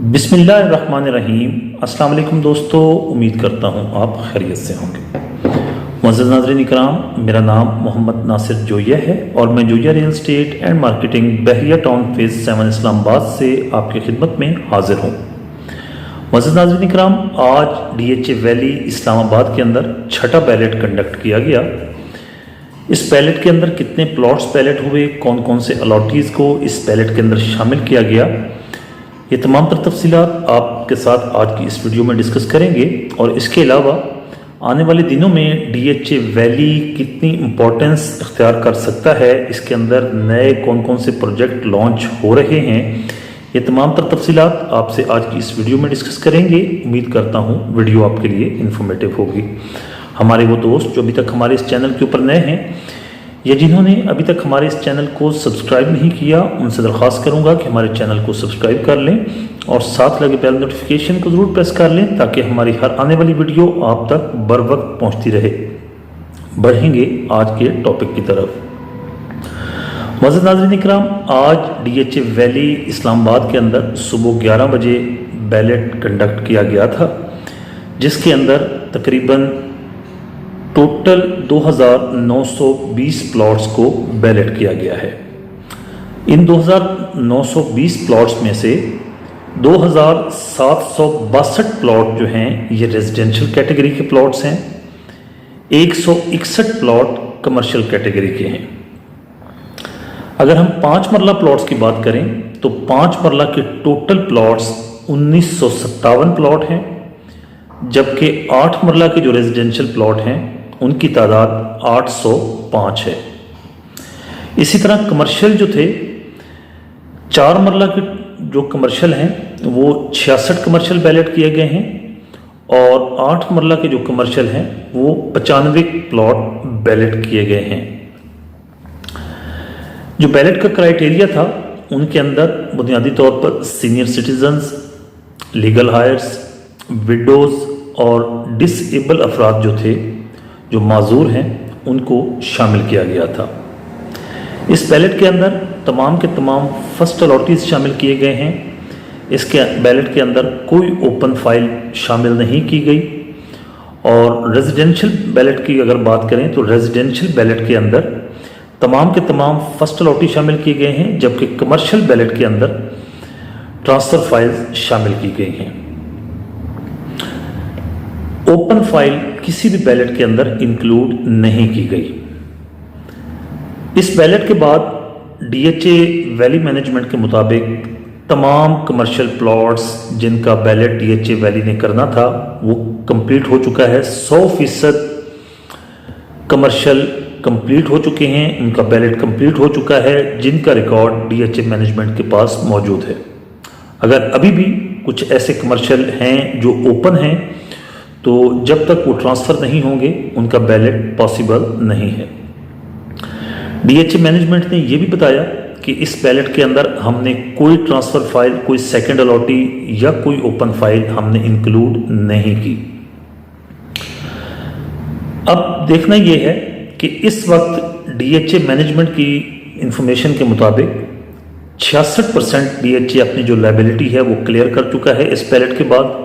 बिस्मिल्लाहिर्रहमानिर्रहीम। अस्सलाम वालेकुम दोस्तों, उम्मीद करता हूँ आप खैरियत से होंगे। मुअज़्ज़ज़ नाज़रीन इकराम, मेरा नाम मोहम्मद नासिर जोया है और मैं Zoya real estate and marketing Bahria town phase 7 Islamabad से आपकी खिदमत में हाजिर हूँ। मुअज़्ज़ज़ नाज़रीन इकराम, आज DHA वैली इस्लामाबाद के अंदर छठा बैलेट कंडक्ट किया गया। इस बैलेट के अंदर कितने प्लॉट्स बैलेट हुए, कौन कौन से अलॉटीज़ को इस बैलेट के अंदर शामिल किया गया, ये तमाम तर तफसीलात आपके साथ आज की इस वीडियो में डिस्कस करेंगे। और इसके अलावा आने वाले दिनों में DHA वैली कितनी इम्पोर्टेंस इख्तियार कर सकता है, इसके अंदर नए कौन कौन से प्रोजेक्ट लॉन्च हो रहे हैं, ये तमाम तर तफसीलात आपसे आज की इस वीडियो में डिस्कस करेंगे। उम्मीद करता हूँ वीडियो आपके लिए इन्फॉर्मेटिव होगी। हमारे वो दोस्त जो अभी तक हमारे इस चैनल के ऊपर नए हैं या जिन्होंने अभी तक हमारे इस चैनल को सब्सक्राइब नहीं किया, उनसे दरख्वास्त करूंगा कि हमारे चैनल को सब्सक्राइब कर लें और साथ लगे बेल नोटिफिकेशन को ज़रूर प्रेस कर लें ताकि हमारी हर आने वाली वीडियो आप तक बर वक्त पहुँचती रहे। बढ़ेंगे आज के टॉपिक की तरफ। मुअज़्ज़ज़ नाज़रीन इकराम, आज DHA वैली इस्लामाबाद के अंदर सुबह 11 बजे बैलेट कंडक्ट किया गया था, जिसके अंदर तकरीबन टोटल 2920 प्लॉट्स को बैलेट किया गया है। इन 2920 प्लॉट्स में से 2762 प्लॉट जो हैं ये रेजिडेंशियल कैटेगरी के प्लॉट्स हैं, 161 प्लॉट कमर्शियल कैटेगरी के हैं। अगर हम 5 मरला प्लॉट्स की बात करें तो 5 मरला के टोटल प्लॉट्स 1957 प्लॉट हैं, जबकि 8 मरला के जो रेजिडेंशियल प्लॉट हैं उनकी तादाद 805 है। इसी तरह कमर्शियल जो थे, 4 मरला के जो कमर्शियल हैं वो 66 कमर्शियल बैलेट किए गए हैं और 8 मरला के जो कमर्शियल हैं वो 95 प्लॉट बैलेट किए गए हैं। जो बैलेट का क्राइटेरिया था उनके अंदर बुनियादी तौर पर senior citizens, legal heirs, widows और डिसेबल अफराद जो थे, जो माजूर हैं, उनको शामिल किया गया था। इस बैलेट के अंदर तमाम के तमाम फर्स्ट अलॉटीज़ शामिल किए गए हैं। इसके बैलेट के अंदर कोई ओपन फाइल शामिल नहीं की गई। और रेजिडेंशियल बैलेट की अगर बात करें तो रेजिडेंशियल बैलेट के अंदर तमाम के तमाम फर्स्ट अलॉटी शामिल किए गए हैं, जबकि कमर्शियल बैलेट के अंदर ट्रांसफ़र फाइल्स शामिल की गई हैं। ओपन फाइल किसी भी बैलेट के अंदर इंक्लूड नहीं की गई। इस बैलेट के बाद DHA वैली मैनेजमेंट के मुताबिक तमाम कमर्शियल प्लॉट्स जिनका बैलेट DHA वैली ने करना था वो कंप्लीट हो चुका है। 100% कमर्शियल कंप्लीट हो चुके हैं, उनका बैलेट कंप्लीट हो चुका है, जिनका रिकॉर्ड DHA मैनेजमेंट के पास मौजूद है। अगर अभी भी कुछ ऐसे कमर्शियल हैं जो ओपन हैं तो जब तक वो ट्रांसफ़र नहीं होंगे उनका बैलेट पॉसिबल नहीं है। DHA मैनेजमेंट ने ये भी बताया कि इस बैलेट के अंदर हमने कोई ट्रांसफ़र फाइल, कोई सेकंड अलॉटी या कोई ओपन फाइल हमने इंक्लूड नहीं की। अब देखना ये है कि इस वक्त DHA मैनेजमेंट की इंफॉर्मेशन के मुताबिक 66% DHA अपनी जो लायबिलिटी है वो क्लियर कर चुका है इस बैलेट के बाद,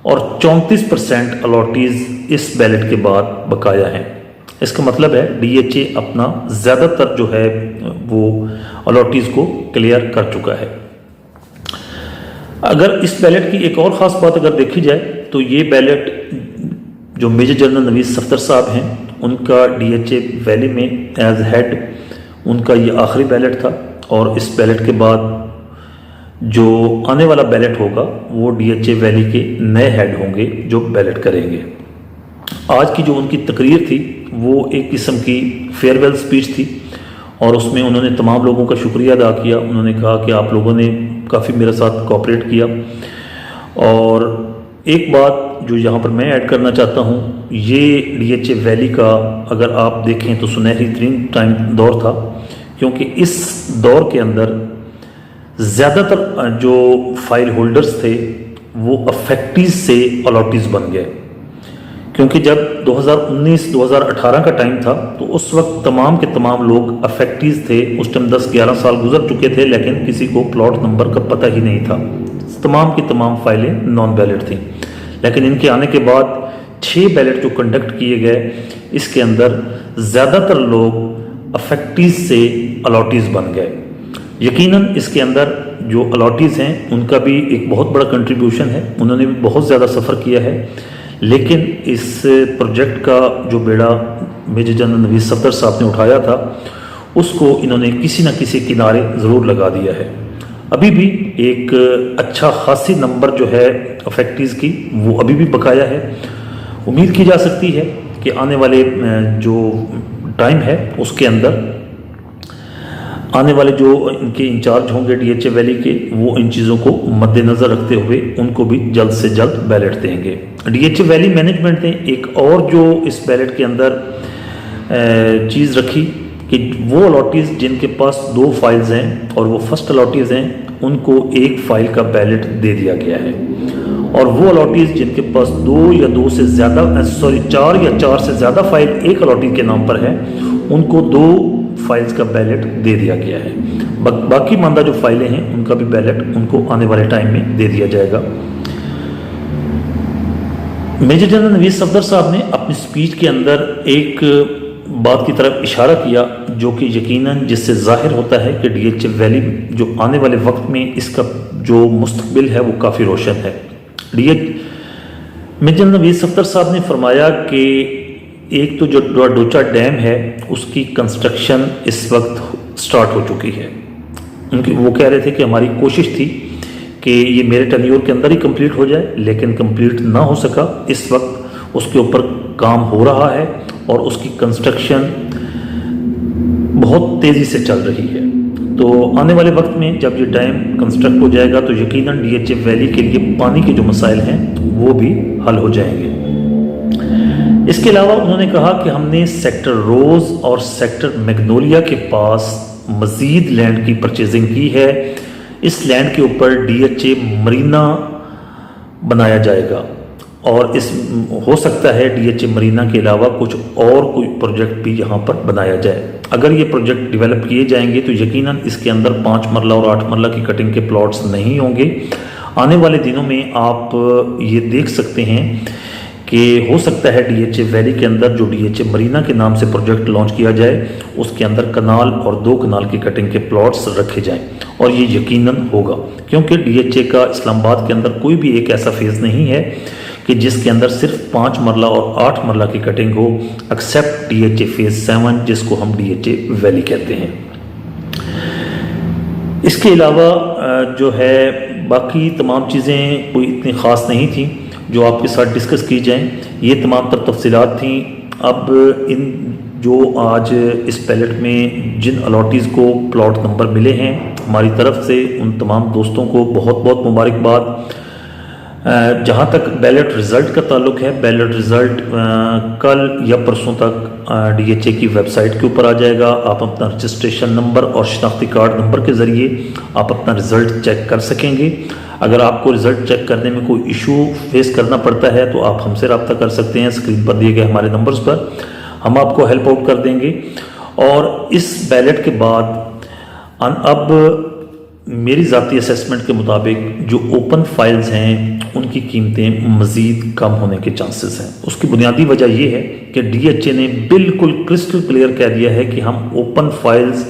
और 34% अलॉटीज़ इस बैलेट के बाद बकाया हैं। इसका मतलब है DHA अपना ज़्यादातर जो है वो अलॉटीज़ को क्लियर कर चुका है। अगर इस बैलेट की एक और ख़ास बात अगर देखी जाए तो ये बैलेट जो मेजर जनरल नवीद सफ्दर साहब हैं उनका DHA वैली में एज हेड उनका ये आखिरी बैलेट था, और इस बैलेट के बाद जो आने वाला बैलेट होगा वो DHA वैली के नए हेड होंगे जो बैलेट करेंगे। आज की जो उनकी तकरीर थी वो एक किस्म की फेयरवेल स्पीच थी और उसमें उन्होंने तमाम लोगों का शुक्रिया अदा किया। उन्होंने कहा कि आप लोगों ने काफ़ी मेरे साथ कोऑपरेट किया। और एक बात जो यहाँ पर मैं ऐड करना चाहता हूँ, ये DHA वैली का अगर आप देखें तो सुनहरी तरीन टाइम दौर था, क्योंकि इस दौर के अंदर ज़्यादातर जो फाइल होल्डर्स थे वो अफेक्टीज से अलॉटीज़ बन गए, क्योंकि जब 2019-2018 का टाइम था तो उस वक्त तमाम के तमाम लोग अफेक्टीज थे। उस टाइम 10-11 साल गुजर चुके थे, लेकिन किसी को प्लॉट नंबर का पता ही नहीं था। तमाम की तमाम फाइलें नॉन बैलेट थीं। लेकिन इनके आने के बाद 6 बैलेट जो कंडक्ट किए गए, इसके अंदर ज़्यादातर लोग अफेक्टीज से अलॉटीज़ बन गए। यकीनन इसके अंदर जो अलॉटीज़ हैं उनका भी एक बहुत बड़ा कंट्रीब्यूशन है, उन्होंने भी बहुत ज़्यादा सफ़र किया है। लेकिन इस प्रोजेक्ट का जो बेड़ा मेजर जनरल नवीद सफदर साहब ने उठाया था, उसको इन्होंने किसी न किसी किनारे ज़रूर लगा दिया है। अभी भी एक अच्छा खासी नंबर जो है अफेक्टीज़ की, वो अभी भी बकाया है। उम्मीद की जा सकती है कि आने वाले जो टाइम है उसके अंदर आने वाले जो इनके इंचार्ज होंगे डीएचए वैली के, वो इन चीज़ों को मद्देनज़र रखते हुए उनको भी जल्द से जल्द बैलेट देंगे। डीएचए वैली मैनेजमेंट ने एक और जो इस बैलेट के अंदर चीज़ रखी कि वो अलॉटीज़ जिनके पास 2 फाइल्स हैं और वो फर्स्ट अलॉटीज़ हैं, उनको 1 फाइल का बैलेट दे दिया गया है। और वो अलॉटीज़ जिनके पास 2 या 2 से ज़्यादा 4 या 4 से ज़्यादा फाइल एक अलॉटी के नाम पर है, उनको 2 फाइल्स का बैलेट दे दिया गया है। बाकी मानदा जो फाइलें हैं उनका भी बैलेट उनको आने वाले टाइम में दे दिया जाएगा। मेजर जनरल नवीद सफदर साहब ने अपनी स्पीच के अंदर एक बात की तरफ इशारा किया, जो कि यकीनन जिससे जाहिर होता है कि डीएचए वैली जो आने वाले वक्त में इसका जो मुस्तकबिल है वो काफ़ी रोशन है। मेजर जनरल नवीद सफदर साहब ने फरमाया कि एक तो जो डोचा डैम है उसकी कंस्ट्रक्शन इस वक्त स्टार्ट हो चुकी है। वो कह रहे थे कि हमारी कोशिश थी कि ये मेरे टेन्योर के अंदर ही कंप्लीट हो जाए, लेकिन कंप्लीट ना हो सका। इस वक्त उसके ऊपर काम हो रहा है और उसकी कंस्ट्रक्शन बहुत तेज़ी से चल रही है। तो आने वाले वक्त में जब ये डैम कंस्ट्रक्ट हो जाएगा तो यकीनन डीएचए वैली के लिए पानी के जो मसाइल हैं वो भी हल हो जाएंगे। इसके अलावा उन्होंने कहा कि हमने सेक्टर रोज़ और सेक्टर मैग्नोलिया के पास मज़ीद लैंड की परचेजिंग की है। इस लैंड के ऊपर डीएचए मरीना बनाया जाएगा और इस हो सकता है डीएचए मरीना के अलावा कुछ और कोई प्रोजेक्ट भी यहाँ पर बनाया जाए। अगर ये प्रोजेक्ट डेवलप किए जाएंगे तो यकीनन इसके अंदर 5 मरला और 8 मरला की कटिंग के प्लॉट्स नहीं होंगे। आने वाले दिनों में आप ये देख सकते हैं कि हो सकता है डीएचए वैली के अंदर जो डीएचए मरीना के नाम से प्रोजेक्ट लॉन्च किया जाए, उसके अंदर कनाल और 2 कनाल की कटिंग के प्लॉट्स रखे जाएं। और ये यकीनन होगा, क्योंकि डीएचए का इस्लामाबाद के अंदर कोई भी एक ऐसा फेज़ नहीं है कि जिसके अंदर सिर्फ 5 मरला और 8 मरला की कटिंग हो, एक्सेप्ट डीएचए फेज़ 7 जिसको हम डीएचए वैली कहते हैं। इसके अलावा जो है बाकी तमाम चीज़ें कोई इतनी ख़ास नहीं थी जो आपके साथ डिस्कस की जाएं। ये तमाम तर तफसीलात थी। अब इन जो आज इस पैलेट में जिन अलॉटीज़ को प्लॉट नंबर मिले हैं, हमारी तरफ से उन तमाम दोस्तों को बहुत बहुत मुबारकबाद। जहाँ तक बैलेट रिज़ल्ट का ताल्लुक़ है, बैलेट रिज़ल्ट कल या परसों तक डीएचए की वेबसाइट के ऊपर आ जाएगा। आप अपना रजिस्ट्रेशन नंबर और शनाख्ती कार्ड नंबर के ज़रिए आप अपना रिज़ल्ट चेक कर सकेंगे। अगर आपको रिज़ल्ट चेक करने में कोई इशू फेस करना पड़ता है तो आप हमसे रब्ता कर सकते हैं स्क्रीन पर दिए गए हमारे नंबर्स पर, हम आपको हेल्प आउट कर देंगे। और इस बैलेट के बाद अब मेरी ज़ाती असेसमेंट के मुताबिक जो ओपन फाइल्स हैं उनकी कीमतें मज़ीद कम होने के चांसेस हैं। उसकी बुनियादी वजह यह है कि डीएचए ने बिल्कुल क्रिस्टल क्लियर कह दिया है कि हम ओपन फाइल्स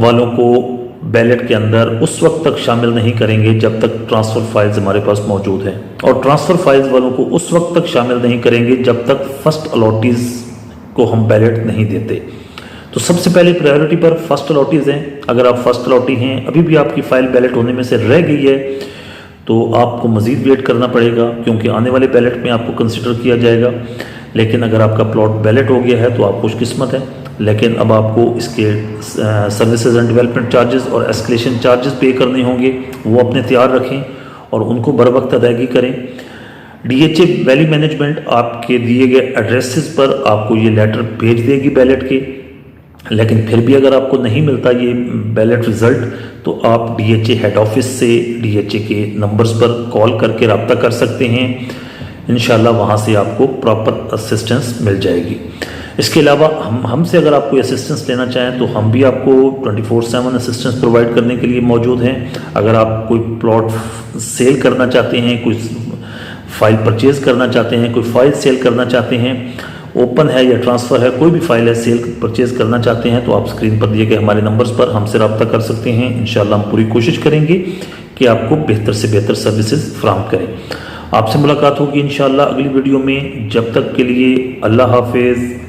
वालों को बैलेट के अंदर उस वक्त तक शामिल नहीं करेंगे जब तक ट्रांसफ़र फाइल्स हमारे पास मौजूद हैं, और ट्रांसफ़र फाइल्स वालों को उस वक्त तक शामिल नहीं करेंगे जब तक फर्स्ट अलॉटीज़ को हम बैलेट नहीं देते। तो सबसे पहले प्रायोरिटी पर फर्स्ट अलॉटीज़ हैं। अगर आप फर्स्ट अलॉटी हैं, अभी भी आपकी फ़ाइल बैलेट होने में से रह गई है, तो आपको मज़ीद वेट करना पड़ेगा, क्योंकि आने वाले बैलेट में आपको कंसिडर किया जाएगा। लेकिन अगर आपका प्लॉट बैलेट हो गया है तो आप खुशकिस्मत हैं। लेकिन अब आपको इसके सर्विसेज एंड डेवलपमेंट चार्जेस और एस्केलेशन चार्जेस पे करने होंगे, वो अपने तैयार रखें और उनको बर वक्त अदायगी करें। डीएचए वैली मैनेजमेंट आपके दिए गए एड्रेसेस पर आपको ये लेटर भेज देगी बैलेट के। लेकिन फिर भी अगर आपको नहीं मिलता ये बैलेट रिज़ल्ट, तो आप डीएचए हेड ऑफिस से डीएचए के नंबर्स पर कॉल करके रब्ता कर सकते हैं। इंशाल्लाह वहाँ से आपको प्रॉपर असिस्टेंस मिल जाएगी। इसके अलावा हमसे अगर आप कोई असिस्टेंस लेना चाहें तो हम भी आपको 24/7 असिस्टेंस प्रोवाइड करने के लिए मौजूद हैं। अगर आप कोई प्लॉट सेल करना चाहते हैं, कोई फाइल परचेज करना चाहते हैं, कोई फाइल सेल करना चाहते हैं, ओपन है या ट्रांसफ़र है, कोई भी फाइल है सेल परचेज करना चाहते हैं, तो आप स्क्रीन पर दिए गए हमारे नंबर्स पर हमसे रब्ता कर सकते हैं। इंशाल्लाह हम पूरी कोशिश करेंगे कि आपको बेहतर से बेहतर सर्विसेज फराहम करें। आपसे मुलाकात होगी इंशाल्लाह अगली वीडियो में। जब तक के लिए अल्लाह हाफिज़।